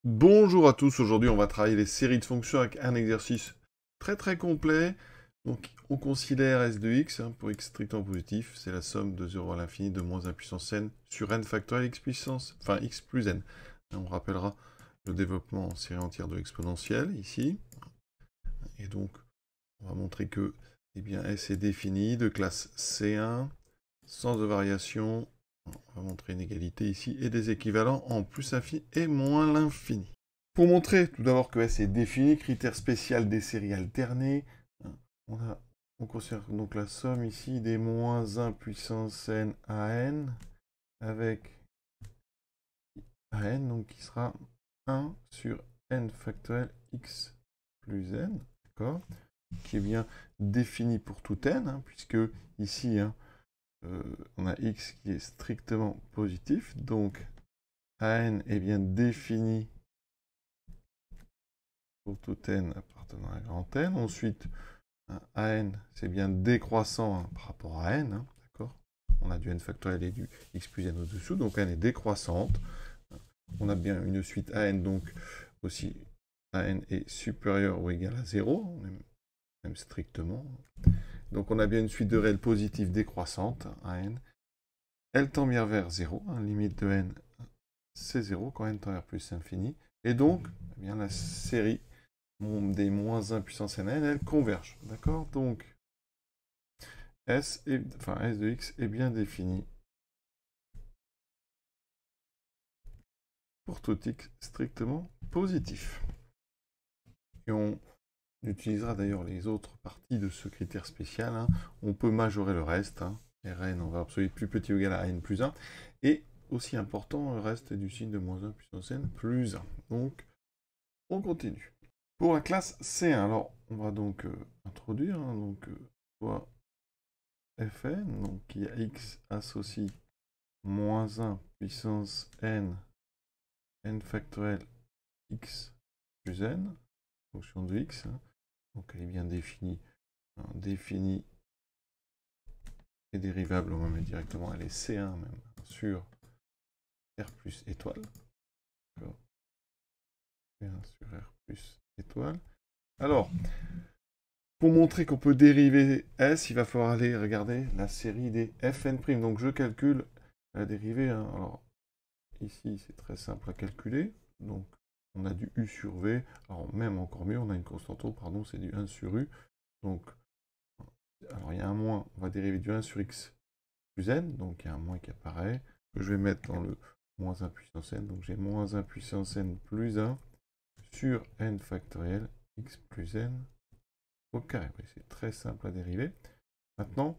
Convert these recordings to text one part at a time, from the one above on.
Bonjour à tous, aujourd'hui on va travailler les séries de fonctions avec un exercice très complet. Donc on considère S de x, pour x strictement positif, c'est la somme de 0 à l'infini de moins 1 puissance n sur n factoriel x puissance, enfin x plus n. On rappellera le développement en série entière de l'exponentielle ici. Et donc on va montrer que S est défini de classe C1, sans de variation. On va montrer une égalité ici et des équivalents en plus infini et moins l'infini. Pour montrer tout d'abord que S est défini, critère spécial des séries alternées, on considère donc la somme ici des moins 1 puissance n à n avec n, donc qui sera 1 sur n factoriel x plus n, d'accord, qui est bien défini pour tout n, puisque ici, on a x qui est strictement positif, donc an est bien défini pour tout n appartenant à grand N. Ensuite, an, c'est bien décroissant par rapport à n, d'accord. On a du n factoriel et du x plus n au-dessous, donc n est décroissante. On a bien une suite an, donc aussi an est supérieur ou égal à 0, même strictement. Donc on a bien une suite de réels positifs décroissante, an. Elle tend bien vers 0, limite de n, c'est 0, quand n tend vers plus infini. Et donc, eh bien, la série des moins 1 puissance n, elle converge. D'accord? Donc, S de x est bien défini pour tout x strictement positif. Et on utilisera d'ailleurs les autres parties de ce critère spécial. On peut majorer le reste. Rn en valeur absolue plus petit ou égal à n plus 1. Et aussi important, le reste est du signe de moins 1 puissance n plus 1. Donc, on continue. Pour la classe C1, alors on va donc introduire, soit Fn, donc qui a x associe moins 1 puissance n, n factoriel x plus n, fonction de x, donc elle est bien définie, définie et dérivable, on va mettre directement, elle est C1 même, sur R plus étoile, C1 sur R plus étoile. Alors, pour montrer qu'on peut dériver S, il va falloir aller regarder la série des Fn'. Donc je calcule la dérivée. Alors ici, c'est très simple à calculer. Donc on a du U sur V. Alors même encore mieux, on a une constante O, pardon, c'est du 1 sur U. Donc, alors il y a un moins, on va dériver du 1 sur X plus N. Donc il y a un moins qui apparaît, que je vais mettre dans le moins 1 puissance N. Donc j'ai moins 1 puissance N plus 1 sur N factoriel X plus N au carré. C'est très simple à dériver. Maintenant,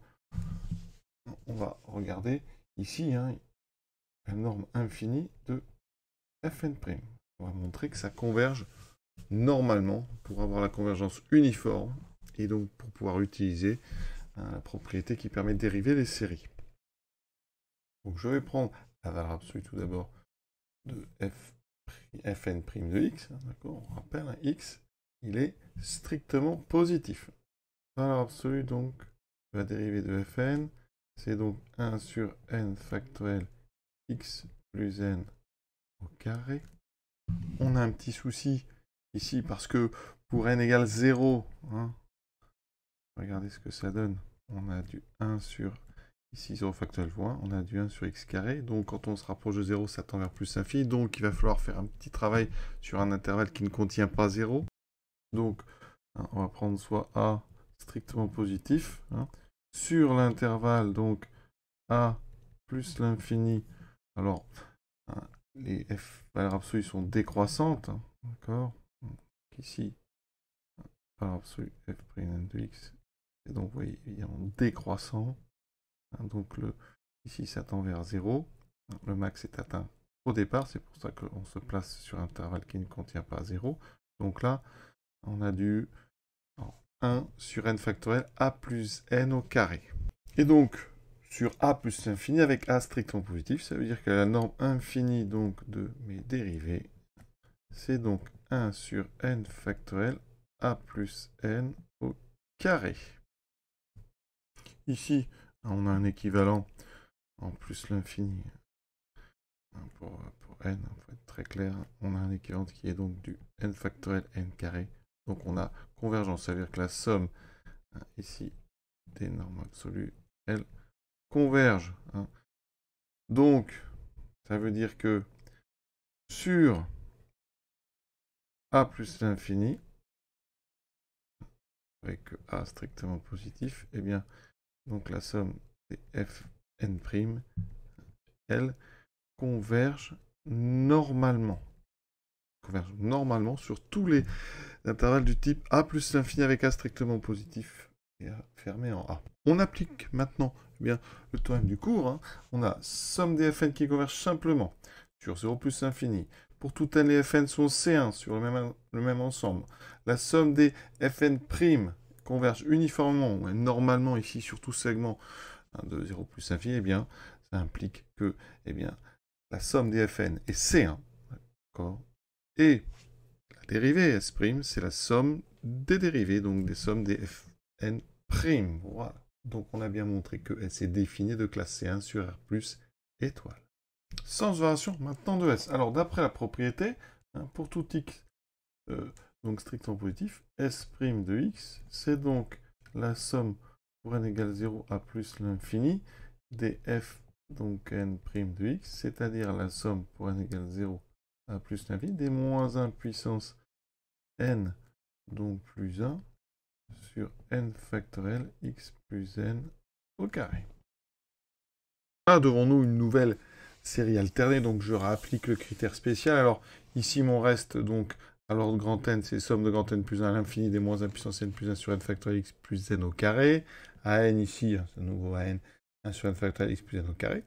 on va regarder ici la norme infinie de Fn'. On va montrer que ça converge normalement pour avoir la convergence uniforme et donc pour pouvoir utiliser la propriété qui permet de dériver les séries. Donc je vais prendre la valeur absolue tout d'abord de Fn' de x. On rappelle, x, il est strictement positif. Valeur absolue donc de la dérivée de Fn, c'est donc 1 sur n factoriel x plus n au carré. On a un petit souci ici parce que pour n égale 0, regardez ce que ça donne. On a du 1 sur, ici 0 factoriel fois 1, on a du 1 sur x carré. Donc quand on se rapproche de 0, ça tend vers plus infini. Donc il va falloir faire un petit travail sur un intervalle qui ne contient pas 0. Donc on va prendre soit a strictement positif, sur l'intervalle, donc a plus l'infini. Alors, les f valeurs absolues sont décroissantes, d'accord. Ici, valeur absolue f' de x, et donc vous voyez, évidemment décroissant. Donc ici, ça tend vers 0. Le max est atteint au départ, c'est pour ça qu'on se place sur un intervalle qui ne contient pas 0. Donc là, on a du 1 sur n factoriel a plus n au carré. Et donc, sur a plus l'infini avec a strictement positif, ça veut dire que la norme infinie donc, de mes dérivés, c'est donc 1 sur n factoriel a plus n au carré. Ici, on a un équivalent en plus l'infini pour n, pour être très clair, on a un équivalent qui est donc du n factoriel n carré. Donc on a convergence, ça veut dire que la somme, hein, ici, des normes absolues, elles convergent. Hein. Donc, ça veut dire que sur a plus l'infini, avec a strictement positif, eh bien, donc la somme des fn', elle converge normalement. Converge normalement sur tous les intervalles du type a plus l'infini avec a strictement positif et a fermé en a. On applique maintenant eh bien, le théorème du cours. Hein. On a somme des fn qui convergent simplement sur 0 plus l'infini. Pour tout n, les fn sont C1 sur le même ensemble. La somme des fn' converge uniformément, ou normalement ici sur tout segment de 0 plus l'infini, eh bien, ça implique que eh bien, la somme des fn est C1. D'accord. Et la dérivée S', c'est la somme des dérivées, donc des sommes des fn'. Voilà. Donc on a bien montré que S est définie de classe C1 sur R plus étoile. Sans variation maintenant de S. Alors d'après la propriété, hein, pour tout x donc strictement positif, S' de x, c'est donc la somme pour n égale 0 à plus l'infini des f donc n' de x, c'est-à-dire la somme pour n égale 0 à plus l'infini des moins 1 puissance n donc plus 1 sur n factoriel x plus n au carré. Là, devant nous, une nouvelle série alternée, donc je réapplique le critère spécial. Alors, ici, mon reste, donc, à l'ordre grand N, c'est somme de grand N plus 1 à l'infini des moins 1 puissance n plus 1 sur n factoriel x plus n au carré. À n, ici, c'est à nouveau à n, 1 sur n factoriel x plus n au carré.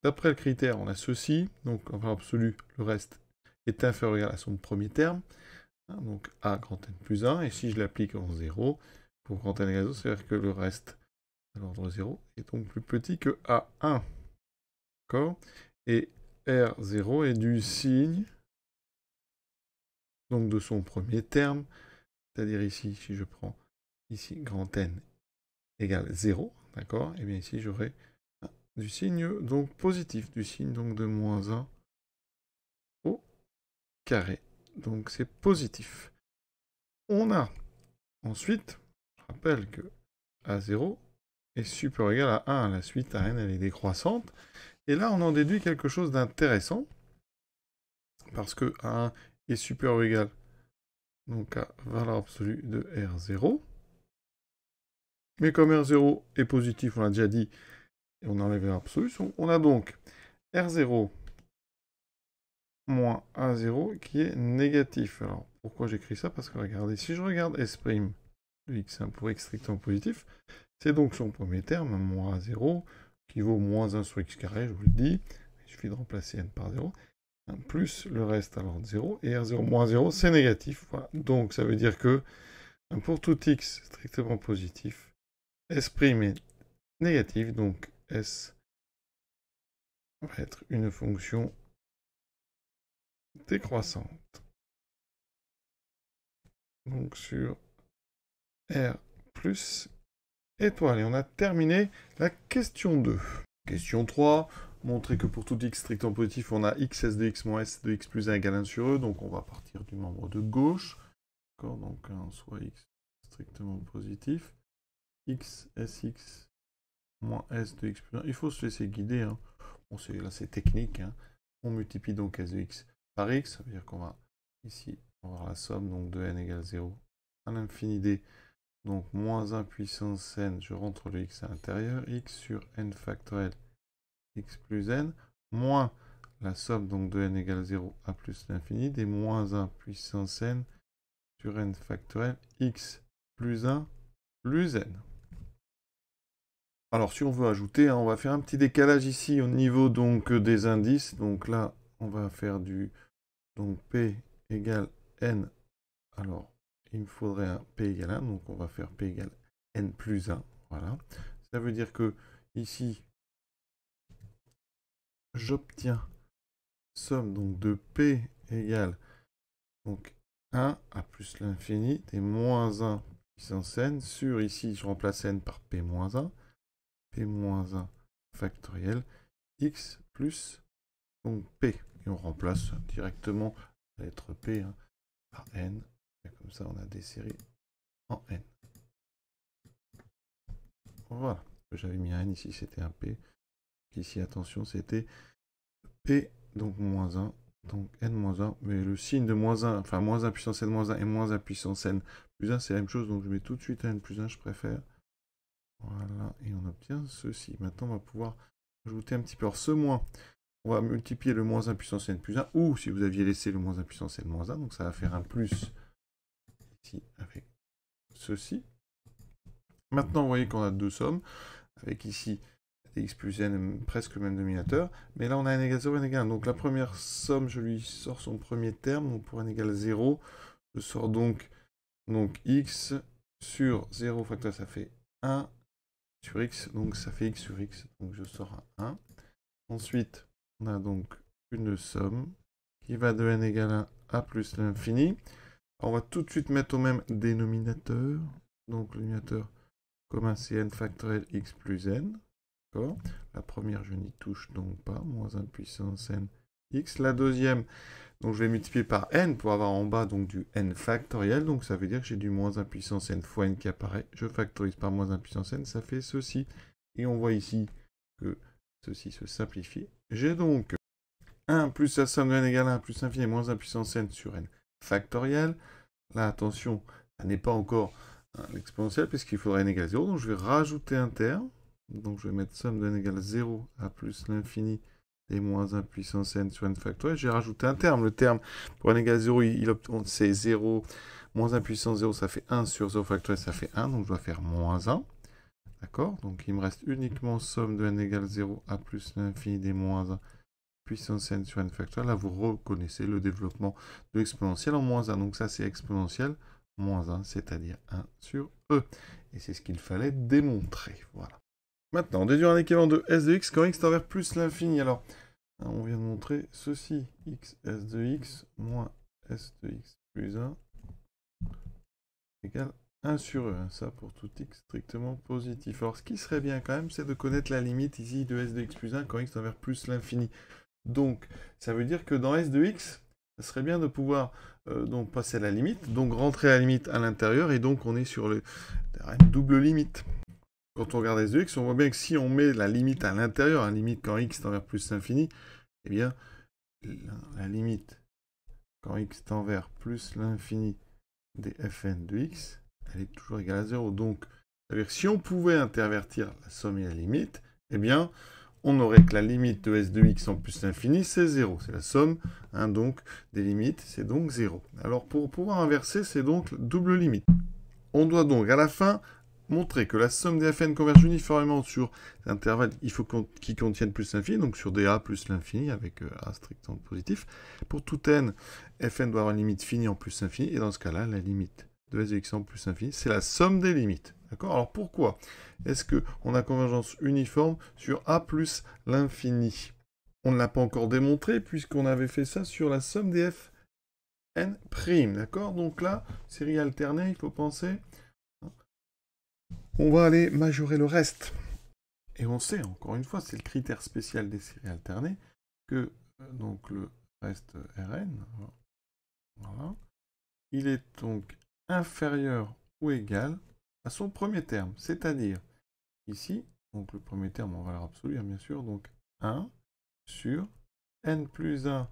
D'après le critère, on a ceci. Donc, en valeur absolue, le reste est inférieur ou égal à son premier terme. Donc, a grand N plus 1. Et si je l'applique en 0, pour grand N égale 0, c'est-à-dire que le reste à l'ordre 0 est donc plus petit que A1. D'accord. Et R0 est du signe donc de son premier terme, c'est-à-dire ici, si je prends ici grand N égale 0, d'accord, et bien ici j'aurai du signe donc positif, du signe donc de moins 1 au carré. Donc c'est positif. On a ensuite, je rappelle que A0 est supérieur ou égal à 1, la suite à n elle est décroissante, et là on en déduit quelque chose d'intéressant, parce que A1 est supérieur ou égal donc à valeur absolue de R0. Mais comme R0 est positif, on l'a déjà dit, et on enlève valeur absolue, on a donc R0 moins A0 qui est négatif. Alors, pourquoi j'écris ça? Parce que regardez, si je regarde S' de x pour x strictement positif, c'est donc son premier terme, moins A0, qui vaut moins 1 sur x carré, je vous le dis. Il suffit de remplacer n par 0. Plus le reste à l'ordre 0, et R0 moins 0, c'est négatif. Voilà. Donc ça veut dire que pour tout x strictement positif, S' est négatif, donc S va être une fonction décroissante. Donc sur R plus étoile. Et on a terminé la question 2. Question 3. Montrer que pour tout x strictement positif, on a x s de x moins s de x plus 1 égale 1 sur e. Donc on va partir du membre de gauche. D'accord, donc soit x strictement positif. X, sx moins s de x plus 1. Il faut se laisser guider. Hein. Bon, là c'est technique. Hein. On multiplie donc s de x par x. Ça veut dire qu'on va ici avoir la somme donc de n égale 0 à l'infini d. Donc moins 1 puissance n, je rentre le x à l'intérieur, x sur n factoriel x plus n, moins la somme donc de n égale 0 à plus l'infini, des moins 1 puissance n sur n factoriel x plus 1 plus n. Alors si on veut ajouter, hein, on va faire un petit décalage ici au niveau donc des indices. Donc là, on va faire du donc p égale n. Alors, il me faudrait un p égale 1, donc on va faire p égale n plus 1. Voilà. Ça veut dire que ici, j'obtiens somme donc de p égale donc 1 à plus l'infini des moins 1 puissance n sur ici, je remplace n par p moins 1, p moins 1 factoriel x plus donc p. et on remplace directement la lettre P hein, par N. Et comme ça, on a des séries en N. Voilà. J'avais mis un N ici, c'était un P. Ici, attention, c'était P, donc moins 1. Donc N-1, mais le signe de moins 1, enfin moins 1 puissance N-1 et moins 1 puissance N plus 1, c'est la même chose, donc je mets tout de suite N plus 1, je préfère. Voilà, et on obtient ceci. Maintenant, on va pouvoir ajouter un petit peu. Alors, ce moins, on va multiplier le moins 1 puissance N plus 1, ou si vous aviez laissé le moins 1 puissance N moins 1, donc ça va faire un plus ici avec ceci. Maintenant, vous voyez qu'on a deux sommes, avec ici dx plus n, presque le même dénominateur, mais là on a n égale 0, n égale 1. Donc la première somme, je lui sors son premier terme, donc pour n égale 0, je sors donc x sur 0 facteur, ça fait 1 sur x, donc ça fait x sur x, donc je sors un 1. Ensuite, on a donc une somme qui va de n égale 1 à plus l'infini. On va tout de suite mettre au même dénominateur, donc le dénominateur commun c'est n factoriel x plus n. La première, je n'y touche donc pas, moins 1 puissance n x. La deuxième, donc je vais multiplier par n pour avoir en bas donc du n factoriel. Donc ça veut dire que j'ai du moins 1 puissance n fois n qui apparaît. Je factorise par moins 1 puissance n, ça fait ceci. Et on voit ici que ceci se simplifie. J'ai donc 1 plus la somme de n égale 1 plus l'infini moins 1 puissance n sur n factoriel. Là, attention, ça n'est pas encore l'exponentielle puisqu'il faudrait n égale 0. Donc je vais rajouter un terme. Donc je vais mettre somme de n égale 0 à plus l'infini des moins 1 puissance n sur n factoriel. J'ai rajouté un terme. Le terme pour n égale 0, c'est 0. Moins 1 puissance 0, ça fait 1 sur 0 factoriel, ça fait 1. Donc je dois faire moins 1. D'accord? Donc il me reste uniquement somme de n égale 0 à plus l'infini des moins 1 puissance n sur n factoriel. Là, vous reconnaissez le développement de l'exponentielle en moins 1. Donc ça, c'est exponentielle moins 1, c'est-à-dire 1 sur e. Et c'est ce qu'il fallait démontrer. Voilà. Maintenant, déduire un équivalent de s de x quand x tend vers plus l'infini. Alors, on vient de montrer ceci. X s de x moins s de x plus 1 égale 1 sur e. Ça pour tout x strictement positif. Alors, ce qui serait bien quand même, c'est de connaître la limite ici de s de x plus 1 quand x tend vers plus l'infini. Donc, ça veut dire que dans s de x, ça serait bien de pouvoir donc passer à la limite, donc rentrer la limite à l'intérieur, et donc on est sur une double limite. Quand on regarde s de x, on voit bien que si on met la limite à l'intérieur, la limite quand x tend vers plus l'infini, eh bien, la limite quand x tend vers plus l'infini des fn de x, elle est toujours égale à 0. Donc, ça veut dire que si on pouvait intervertir la somme et la limite, eh bien, on aurait que la limite de s de x en plus l'infini, c'est 0. C'est la somme donc des limites, c'est donc 0. Alors, pour pouvoir inverser, c'est donc double limite. On doit donc, à la fin, montrer que la somme des fn converge uniformément sur l'intervalle qui contiennent plus l'infini, donc sur dA plus l'infini avec A strictement positif. Pour tout n, fn doit avoir une limite finie en plus l'infini, et dans ce cas-là, la limite de s de x en plus l'infini, c'est la somme des limites. D'accord? Alors pourquoi est-ce qu'on a convergence uniforme sur A plus l'infini? On ne l'a pas encore démontré, puisqu'on avait fait ça sur la somme des fn'. D'accord? Donc là, série alternée, il faut penser. On va aller majorer le reste. Et on sait, encore une fois, c'est le critère spécial des séries alternées, que donc le reste Rn, voilà, il est donc inférieur ou égal à son premier terme. C'est-à-dire, ici, donc le premier terme en valeur absolue, bien sûr, donc 1 sur n plus 1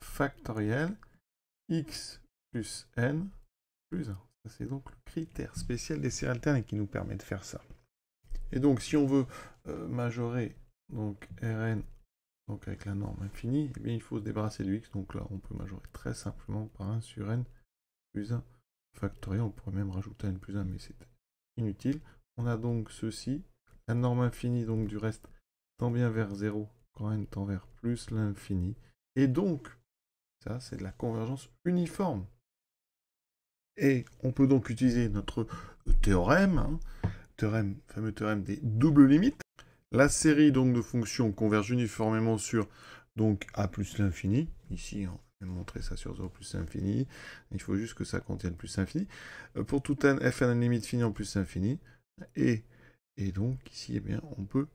factoriel x plus n plus 1. C'est donc le critère spécial des séries alternées qui nous permet de faire ça. Et donc, si on veut majorer donc Rn donc avec la norme infinie, eh bien, il faut se débarrasser du x. Donc là, on peut majorer très simplement par 1 sur n plus 1 factoriel. On pourrait même rajouter n plus 1, mais c'est inutile. On a donc ceci. La norme infinie donc, du reste tend bien vers 0 quand n tend vers plus l'infini. Et donc, ça, c'est de la convergence uniforme. Et on peut donc utiliser notre théorème, fameux théorème des doubles limites. La série donc de fonctions converge uniformément sur donc A plus l'infini. Ici, on va montrer ça sur 0 plus l'infini. Il faut juste que ça contienne plus l'infini. Pour tout n, fn a une limite finie en plus l'infini. Et donc, ici, eh bien, on peut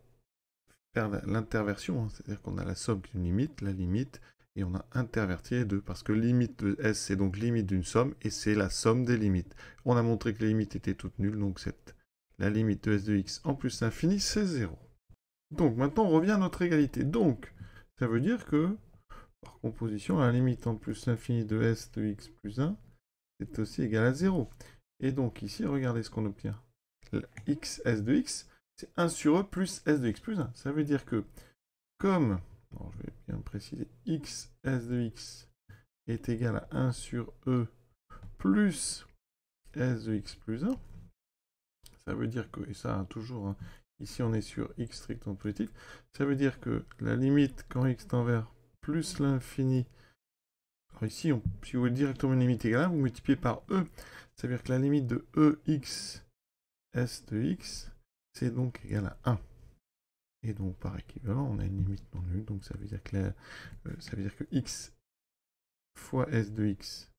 faire l'interversion. C'est-à-dire qu'on a la somme qui est une limite, la limite, et on a interverti les deux, parce que limite de S, c'est donc limite d'une somme, et c'est la somme des limites. On a montré que les limites étaient toutes nulles, donc la limite de S de x en plus l'infini, c'est 0. Donc maintenant, on revient à notre égalité. Donc, ça veut dire que, par composition, la limite en plus l'infini de S de x plus 1, c'est aussi égal à 0. Et donc ici, regardez ce qu'on obtient. X, S de x, c'est 1 sur E plus S de x plus 1. Ça veut dire que, comme, alors je vais bien préciser, X, S de x est égal à 1 sur E plus S de x plus 1. Ça veut dire que, et ça toujours, hein, ici on est sur x strictement positif, ça veut dire que la limite quand x tend vers plus l'infini, alors ici, si vous voulez directement une limite égale à 1, vous multipliez par e, ça veut dire que la limite de ex s de x, c'est donc égal à 1. Et donc par équivalent, on a une limite non nulle, donc ça veut dire que, x fois s de x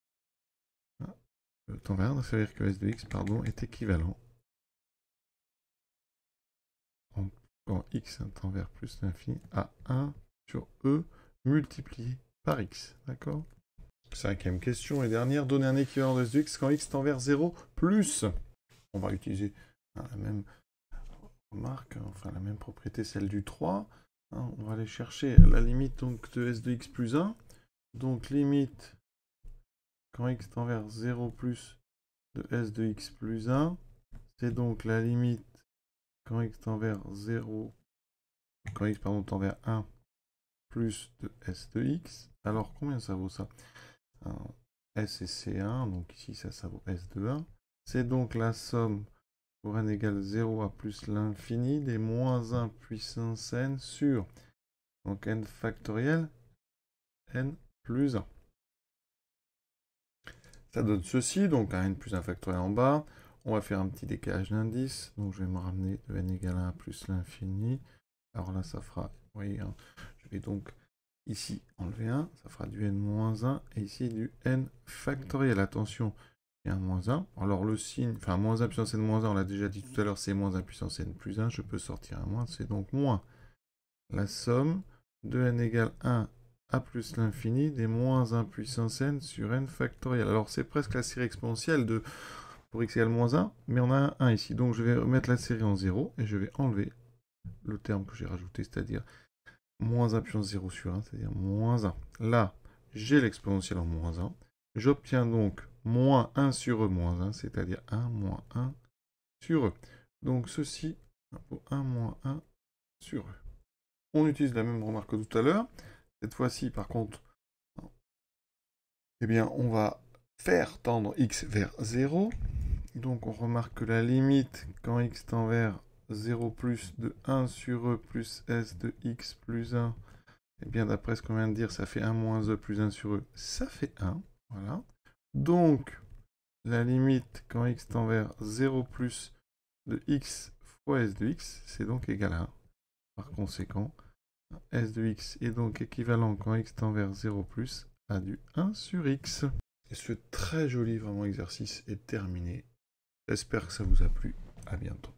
tend vers 1, ça veut dire que s de x, pardon, est équivalent quand x tend vers plus l'infini à 1 sur e multiplié par x. D'accord? Cinquième question et dernière, donner un équivalent de s de x quand x tend vers 0 plus. On va utiliser la même remarque, enfin la même propriété, celle du 3. On va aller chercher la limite donc, de s de x plus 1. Donc limite quand x tend vers 0 plus de s de x plus 1. C'est donc la limite quand x tend vers 0, quand x tend vers 1 plus de s de x. Alors combien ça vaut ça? Alors, S et C1, donc ici ça vaut S de 1. C'est donc la somme pour n égale 0 à plus l'infini des moins 1 puissance n sur donc n factoriel n plus 1. Ça donne ceci, donc un n plus 1 factoriel en bas. On va faire un petit décalage d'indice, donc je vais me ramener de n égale 1 à plus l'infini. Alors là ça fera, vous voyez, hein, je vais donc ici enlever 1, ça fera du n-1, et ici du n factoriel. Attention, il y a un moins 1. Alors le signe, enfin moins 1 puissance n moins 1, on l'a déjà dit tout à l'heure, c'est moins 1 puissance n plus 1, je peux sortir un moins, c'est donc moins la somme de n égale 1 à plus l'infini des moins 1 puissance n sur n factoriel. Alors c'est presque la série exponentielle de pour x égale moins 1, mais on a un 1 ici. Donc je vais remettre la série en 0, et je vais enlever le terme que j'ai rajouté, c'est-à-dire moins 1 puissance 0 sur 1, c'est-à-dire moins 1. Là, j'ai l'exponentielle en moins 1. J'obtiens donc moins 1 sur e moins 1, c'est-à-dire 1 moins 1 sur e. Donc ceci vaut 1 moins 1 sur e. On utilise la même remarque que tout à l'heure. Cette fois-ci, par contre, eh bien, on va faire tendre x vers 0. Donc on remarque que la limite, quand x tend vers 0 plus de 1 sur e plus s de x plus 1, et bien d'après ce qu'on vient de dire, ça fait 1 moins e plus 1 sur e, ça fait 1. Voilà. Donc, la limite, quand x tend vers 0 plus de x fois s de x, c'est donc égal à 1. Par conséquent, s de x est donc équivalent quand x tend vers 0 plus à du 1 sur x. Et ce très joli vraiment exercice est terminé. J'espère que ça vous a plu. À bientôt.